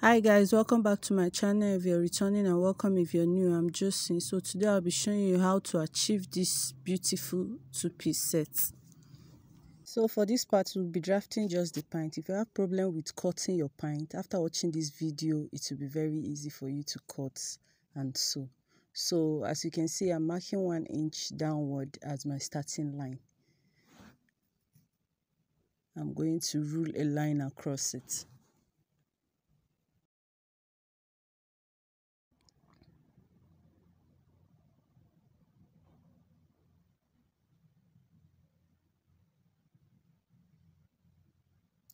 Hi guys, welcome back to my channel. If you're returning, and welcome if you're new. I'm Josephine. So today I'll be showing you how to achieve this beautiful two-piece set. So for this part, we'll be drafting just the pint. If you have problem with cutting your pint, after watching this video, it will be very easy for you to cut and sew. So as you can see, I'm marking 1 inch downward as my starting line. I'm going to rule a line across it.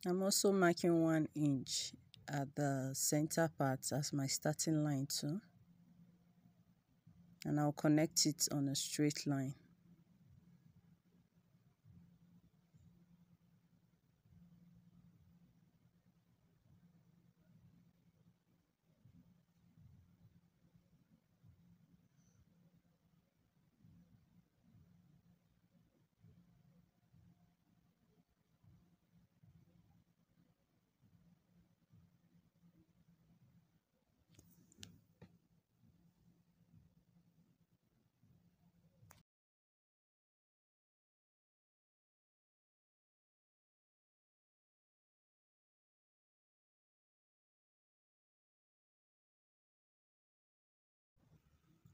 I'm also marking 1 inch at the center part as my starting line too, and I'll connect it on a straight line.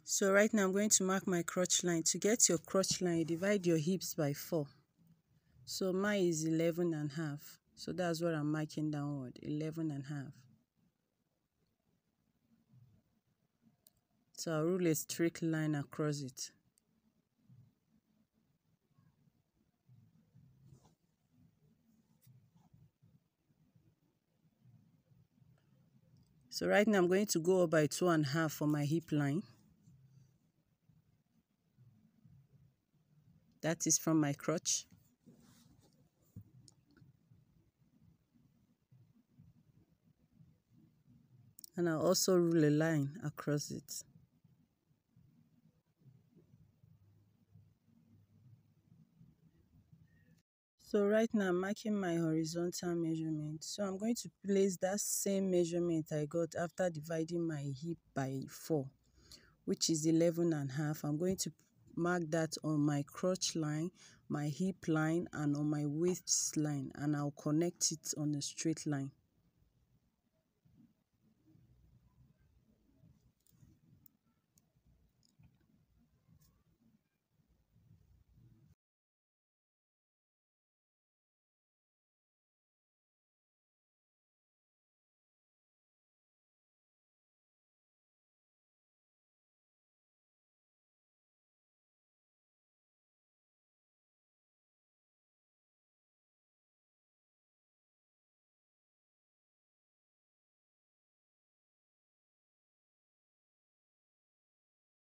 So right now I'm going to mark my crotch line. To get your crotch line, you divide your hips by 4. So mine is 11.5. So that's what I'm marking downward, 11.5. So I'll rule a straight line across it. So right now I'm going to go up by 2.5 for my hip line. That is from my crotch. And I'll also rule a line across it. So right now I'm marking my horizontal measurement. So I'm going to place that same measurement I got after dividing my hip by 4, which is 11.5. I'm going to mark that on my crotch line, my hip line, and on my waist line, and I'll connect it on a straight line.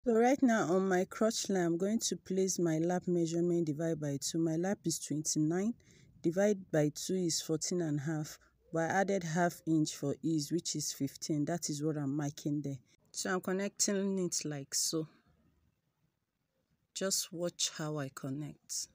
So right now on my crotch line, I'm going to place my lap measurement divided by 2. My lap is 29, divided by 2 is 14.5. But I added ½ inch for ease, which is 15. That is what I'm marking there. So I'm connecting it like so. Just watch how I connect.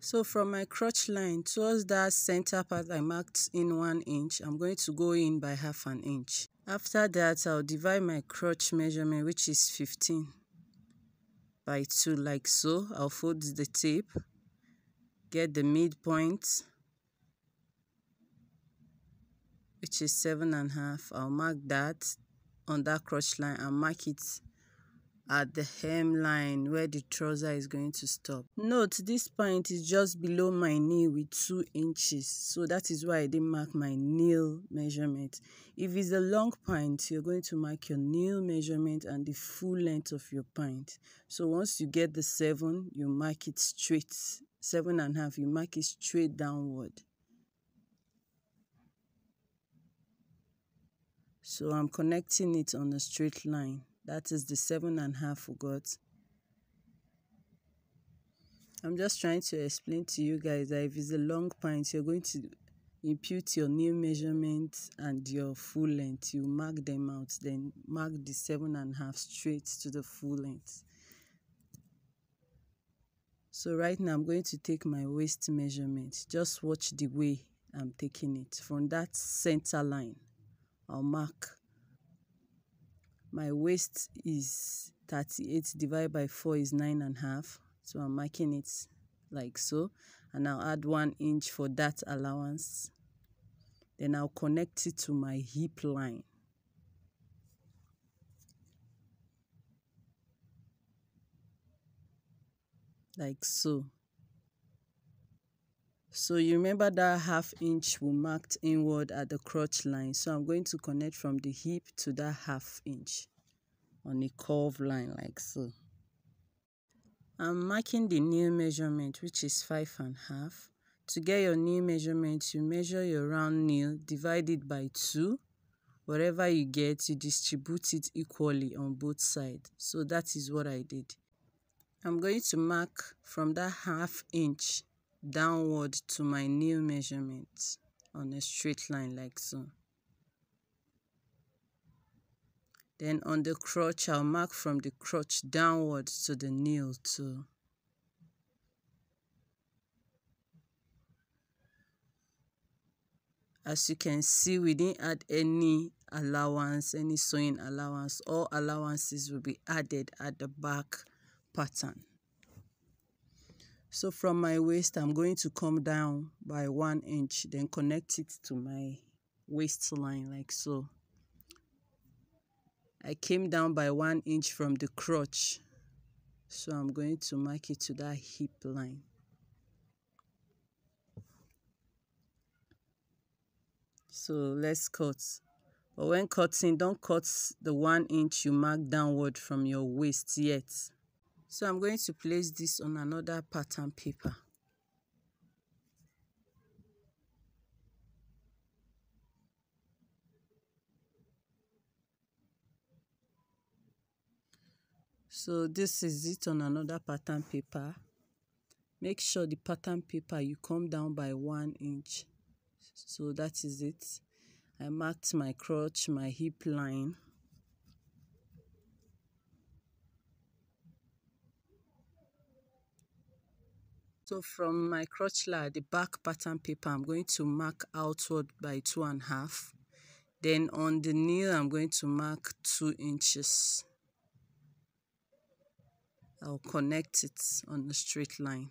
So from my crotch line towards that center part I marked in 1 inch, I'm going to go in by ½ an inch. After that, I'll divide my crotch measurement, which is 15, by 2 like so. I'll fold the tape, get the midpoint, which is 7.5. I'll mark that on that crotch line and mark it at the hem line where the trouser is going to stop. Note this point is just below my knee with 2 inches, so that is why I didn't mark my nail measurement. If it's a long pint, you're going to mark your nail measurement and the full length of your pint. So once you get the 7, you mark it straight. 7.5, you mark it straight downward. So I'm connecting it on a straight line. That is the 7.5 we got. I'm just trying to explain to you guys that if it's a long pint, you're going to impute your new measurement and your full length. You mark them out, then mark the 7.5 straight to the full length. So right now I'm going to take my waist measurement. Just watch the way I'm taking it. From that center line, I'll mark. My waist is 38 divided by 4 is 9.5. So I'm marking it like so. And I'll add 1 inch for that allowance. Then I'll connect it to my hip line. Like so. So you remember that 1/2 inch we marked inward at the crotch line. So I'm going to connect from the hip to that 1/2 inch on a curved line like so. I'm marking the new measurement, which is 5.5. To get your new measurement, you measure your round nail, divide it by 2. Whatever you get, you distribute it equally on both sides. So that is what I did. I'm going to mark from that 1/2 inch downward to my new measurement on a straight line like so. Then on the crotch, I'll mark from the crotch downward to the nail too. As you can see, we didn't add any allowance, any sewing allowance. All allowances will be added at the back pattern. So from my waist, I'm going to come down by 1 inch, then connect it to my waistline like so. I came down by 1 inch from the crotch, so I'm going to mark it to that hip line. So let's cut. But when cutting, don't cut the 1 inch you mark downward from your waist yet. So I'm going to place this on another pattern paper. So this is it on another pattern paper. Make sure the pattern paper you come down by 1 inch. So that is it. I marked my crotch, my hip line. So from my crotch line, the back pattern paper, I'm going to mark outward by 2.5. Then on the nail, I'm going to mark 2 inches. I'll connect it on a straight line.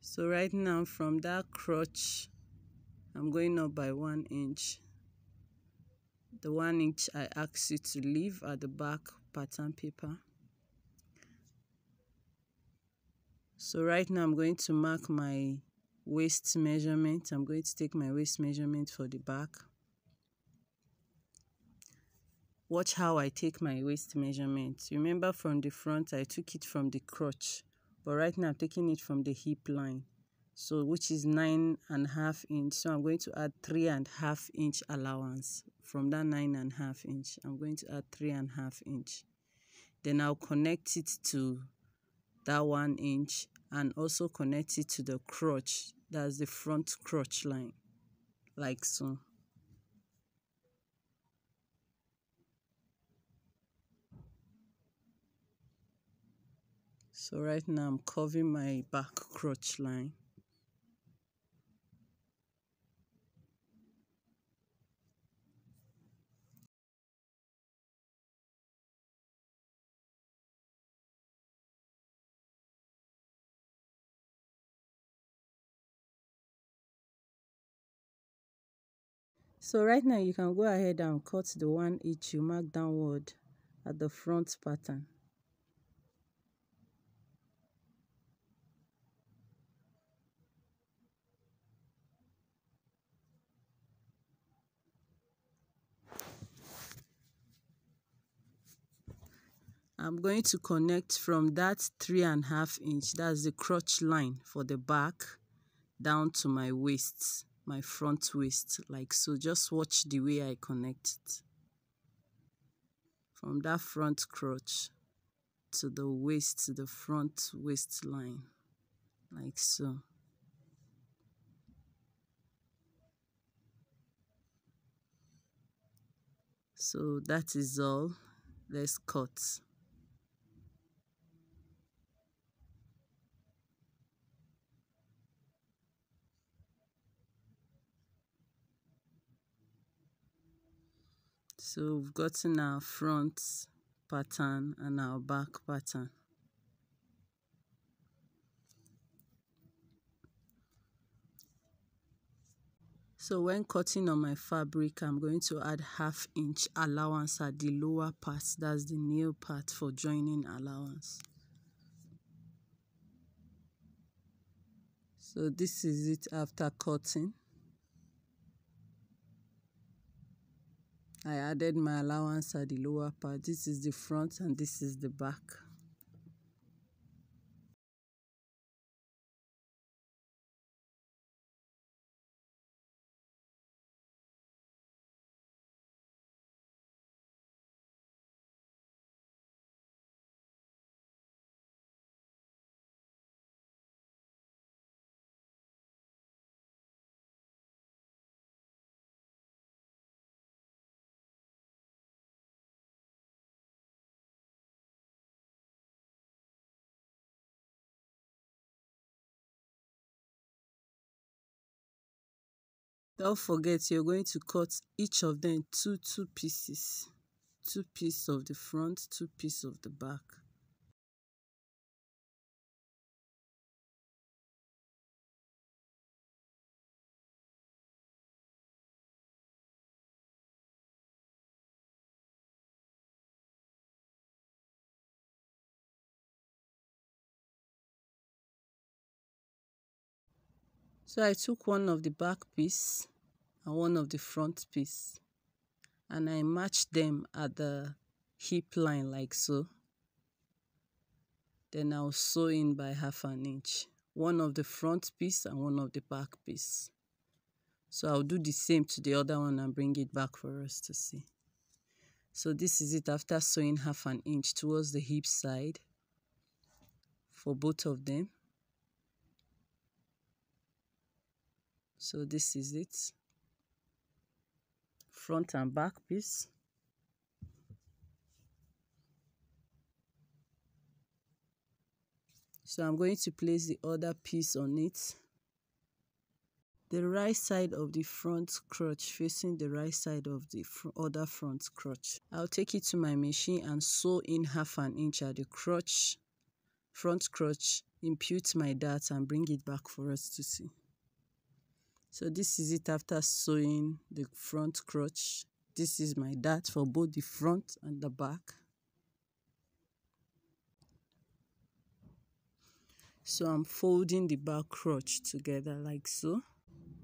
So right now from that crotch, I'm going up by 1 inch. The 1 inch I asked you to leave at the back pattern paper. So right now I'm going to mark my waist measurement. I'm going to take my waist measurement for the back. Watch how I take my waist measurement. Remember from the front, I took it from the crotch. But right now I'm taking it from the hip line. So which is 9.5 inch. So I'm going to add 3.5 inch allowance. From that 9.5 inch, I'm going to add 3.5 inch. Then I'll connect it to that 1 inch and also connect it to the crotch. That's the front crotch line, like so. So right now I'm covering my back crotch line. So right now you can go ahead and cut the 1 inch you mark downward at the front pattern. I'm going to connect from that 3.5 inch, that's the crotch line for the back, down to my waist, my front waist, like so. Just watch the way I connect it. From that front crotch to the waist, to the front waistline, like so. So that is all. Let's cut. So we've gotten our front pattern and our back pattern. So when cutting on my fabric, I'm going to add 1/2 inch allowance at the lower part. That's the nail part for joining allowance. So this is it after cutting. I added my allowance at the lower part. This is the front and this is the back. Don't forget, you're going to cut each of them two pieces. 2 pieces of the front, 2 pieces of the back. So I took one of the back piece and one of the front piece, and I matched them at the hip line like so. Then I'll sew in by 1/2 inch, one of the front piece and one of the back piece. So I'll do the same to the other one and bring it back for us to see. So this is it after sewing 1/2 inch towards the hip side for both of them. So this is it, front and back piece. So I'm going to place the other piece on it. The right side of the front crotch facing the right side of the other front crotch. I'll take it to my machine and sew in 1/2 inch at the crotch, front crotch, impute my dart and bring it back for us to see. So this is it after sewing the front crotch. This is my dart for both the front and the back. So I'm folding the back crotch together like so.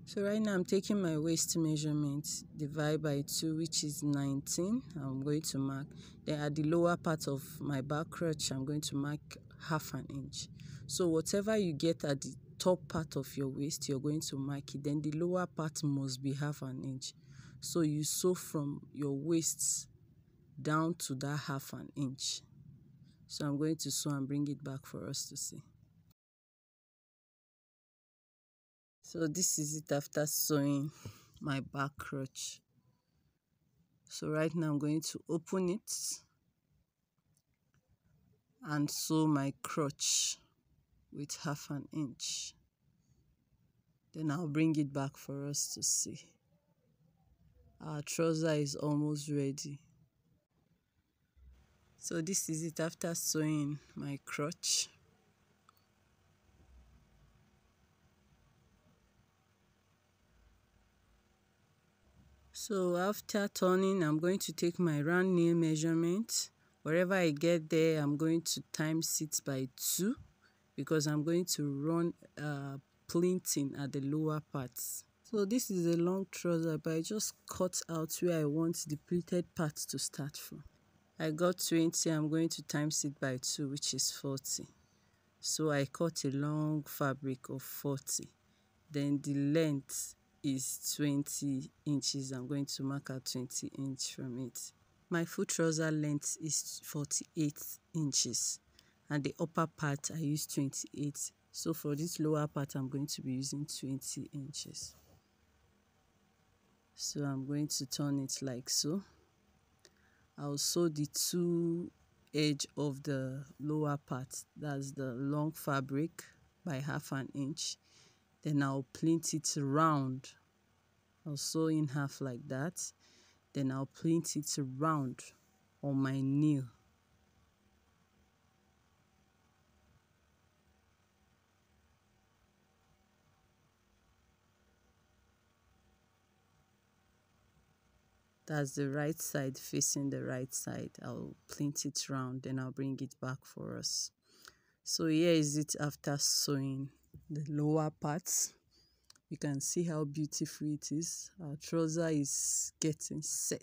So right now I'm taking my waist measurement, divide by 2, which is 19. I'm going to mark. Then at the lower part of my back crotch, I'm going to mark 1/2 inch. So whatever you get at the top part of your waist, you're going to mark it. Then the lower part must be 1/2 inch. So you sew from your waist down to that 1/2 inch. So I'm going to sew and bring it back for us to see. So this is it after sewing my back crotch. So right now I'm going to open it and sew my crotch with 1/2 inch. Then I'll bring it back for us to see. Our trouser is almost ready. So this is it after sewing my crotch. So after turning, I'm going to take my round nail measurement. Wherever I get there, I'm going to times it by 2 because I'm going to run plinting at the lower parts. So this is a long trouser, but I just cut out where I want the pleated part to start from. I got 20. I'm going to times it by 2, which is 40. So I cut a long fabric of 40. Then the length is 20 inches. I'm going to mark out 20 inches from it. My full trouser length is 48 inches. And the upper part I use 28. So for this lower part, I'm going to be using 20 inches. So I'm going to turn it like so. I'll sew the two edge of the lower part, that's the long fabric, by 1/2 inch. Then I'll plait it round. I'll sew in half like that. Then I'll plait it round on my nail. That's the right side facing the right side. I'll plait it round, then I'll bring it back for us. So here is it after sewing the lower parts. You can see how beautiful it is. Our trouser is getting set.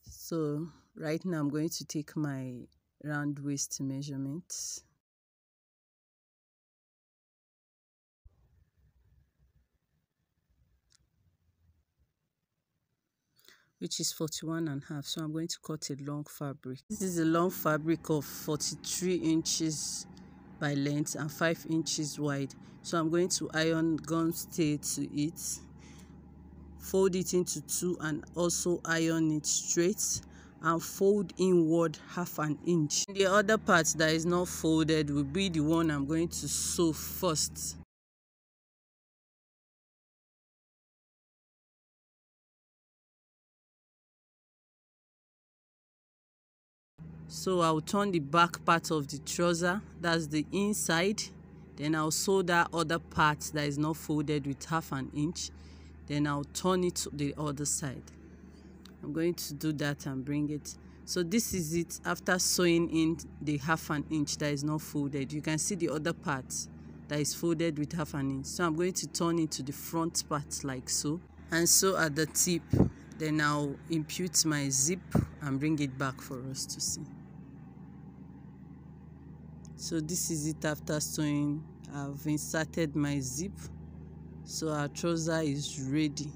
So right now I'm going to take my round waist measurement. Which is 41.5. So I'm going to cut a long fabric. This is a long fabric of 43 inches by length and 5 inches wide. So I'm going to iron gum stay to it, fold it into 2 and also iron it straight and fold inward 1/2 inch. The other part that is not folded will be the one I'm going to sew first. So I'll turn the back part of the trouser, that's the inside. Then I'll sew that other part that is not folded with 1/2 inch. Then I'll turn it to the other side. I'm going to do that and bring it. So this is it after sewing in the 1/2 inch that is not folded. You can see the other part that is folded with 1/2 inch. So I'm going to turn it to the front part like so, and sew at the tip. Then I'll impute my zip and bring it back for us to see. So this is it after sewing. I've inserted my zip. So our trouser is ready.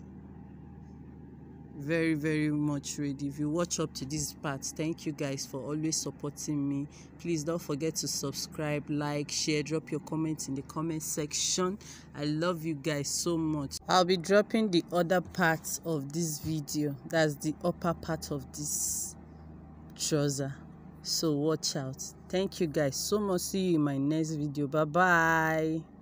Very, very much ready. If you watch up to this part, thank you guys for always supporting me. Please don't forget to subscribe, like, share, drop your comments in the comment section. I love you guys so much. I'll be dropping the other part of this video. That's the upper part of this trouser. So watch out. Thank you guys so much. See you in my next video. Bye bye.